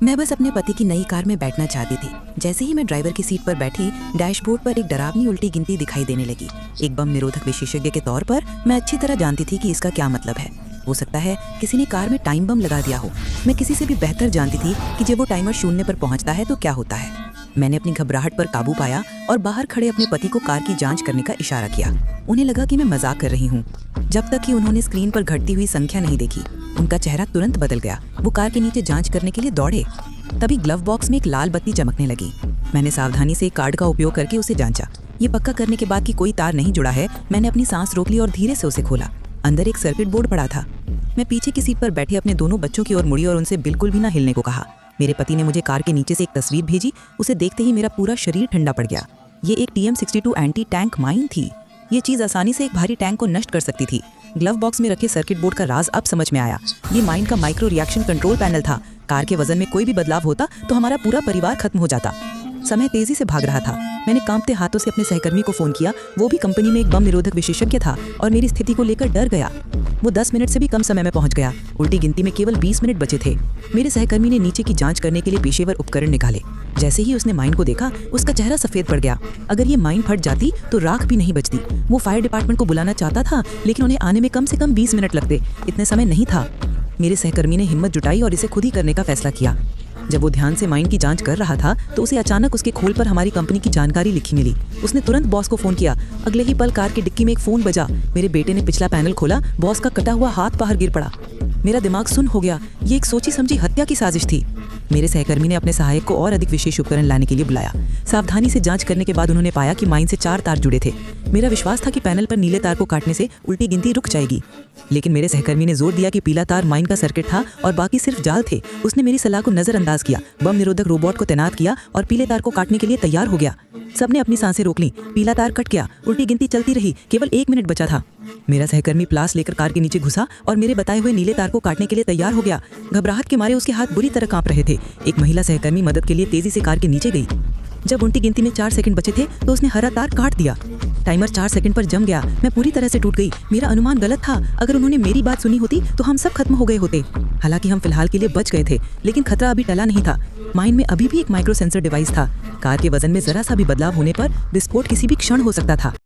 मैं बस अपने पति की नई कार में बैठना चाहती थी। जैसे ही मैं ड्राइवर की सीट पर बैठी, डैशबोर्ड पर एक डरावनी उल्टी गिनती दिखाई देने लगी। एक बम निरोधक विशेषज्ञ के तौर पर मैं अच्छी तरह जानती थी कि इसका क्या मतलब है। हो सकता है किसी ने कार में टाइम बम लगा दिया हो। मैं किसी से भी बेहतर जानती थी कि जब वो टाइमर शून्य पर पहुंचता है तो क्या होता है। मैंने अपनी घबराहट पर काबू पाया और बाहर खड़े अपने पति को कार की जांच करने का इशारा किया। उन्हें लगा कि मैं मजाक कर रही हूँ। जब तक कि उन्होंने स्क्रीन पर घटती हुई संख्या नहीं देखी, उनका चेहरा तुरंत बदल गया। वो कार के नीचे जांच करने के लिए दौड़े। तभी ग्लव बॉक्स में एक लाल बत्ती चमकने लगी। मैंने सावधानी से एक कार्ड का उपयोग करके उसे जांचा। ये पक्का करने के बाद कि कोई तार नहीं जुड़ा है, मैंने अपनी सांस रोक ली और धीरे से उसे खोला। अंदर एक सर्किट बोर्ड पड़ा था। मैं पीछे की सीट पर बैठे अपने दोनों बच्चों की ओर मुड़ी और उनसे बिल्कुल भी ना हिलने को कहा। मेरे पति ने मुझे कार के नीचे से एक तस्वीर भेजी। उसे देखते ही मेरा पूरा शरीर ठंडा पड़ गया। ये एक TM62 एंटी टैंक माइन थी। ये चीज आसानी से एक भारी टैंक को नष्ट कर सकती थी। ग्लव बॉक्स में रखे सर्किट बोर्ड का राज अब समझ में आया। ये माइन का माइक्रो रिएक्शन कंट्रोल पैनल था। कार के वजन में कोई भी बदलाव होता तो हमारा पूरा परिवार खत्म हो जाता। समय तेजी से भाग रहा था। मैंने कांपते हाथों से अपने सहकर्मी को फोन किया। वो भी कंपनी में एक बम निरोधक विशेषज्ञ था और मेरी स्थिति को लेकर डर गया। वो 10 मिनट से भी कम समय में पहुंच गया। उल्टी गिनती में केवल 20 मिनट बचे थे। मेरे सहकर्मी ने नीचे की जांच करने के लिए पेशेवर उपकरण निकाले। जैसे ही उसने माइन को देखा, उसका चेहरा सफेद पड़ गया। अगर ये माइन फट जाती तो राख भी नहीं बचती। वो फायर डिपार्टमेंट को बुलाना चाहता था, लेकिन उन्हें आने में कम से कम 20 मिनट लगते। इतने समय नहीं था। मेरे सहकर्मी ने हिम्मत जुटाई और इसे खुद ही करने का फैसला किया। जब वो ध्यान से माइन की जांच कर रहा था तो उसे अचानक उसके खोल पर हमारी कंपनी की जानकारी लिखी मिली। उसने तुरंत बॉस को फोन किया। अगले ही पल कार की डिक्की में एक फोन बजा। मेरे बेटे ने पिछला पैनल खोला। बॉस का कटा हुआ हाथ बाहर गिर पड़ा। मेरा दिमाग सुन्न हो गया। ये एक सोची समझी हत्या की साजिश थी। मेरे सहकर्मी ने अपने सहायक को और अधिक विशेष उपकरण लाने के लिए बुलाया। सावधानी से जांच करने के बाद उन्होंने पाया कि माइन से 4 तार जुड़े थे। मेरा विश्वास था कि पैनल पर नीले तार को काटने से उल्टी गिनती रुक जाएगी, लेकिन मेरे सहकर्मी ने जोर दिया कि पीला तार माइन का सर्किट था और बाकी सिर्फ जाल थे। उसने मेरी सलाह को नजरअंदाज किया, बम निरोधक रोबोट को तैनात किया और पीले तार को काटने के लिए तैयार हो गया। सबने अपनी सांसें रोक ली। पीला तार कट गया। उल्टी गिनती चलती रही। केवल 1 मिनट बचा था। मेरा सहकर्मी प्लास लेकर कार के नीचे घुसा और मेरे बताए हुए नीले तार को काटने के लिए तैयार हो गया। घबराहट के मारे उसके हाथ बुरी तरह कांप रहे थे। एक महिला सहकर्मी मदद के लिए तेजी से कार के नीचे गई। जब उल्टी गिनती में 4 सेकंड बचे थे तो उसने हरा तार काट दिया। टाइमर 4 सेकंड पर जम गया। मैं पूरी तरह से टूट गई। मेरा अनुमान गलत था। अगर उन्होंने मेरी बात सुनी होती तो हम सब खत्म हो गए होते। हालांकि हम फिलहाल के लिए बच गए थे, लेकिन खतरा अभी टला नहीं था। माइन में अभी भी एक माइक्रो सेंसर डिवाइस था। कार के वजन में जरा सा भी बदलाव होने पर विस्फोट किसी भी क्षण हो सकता था।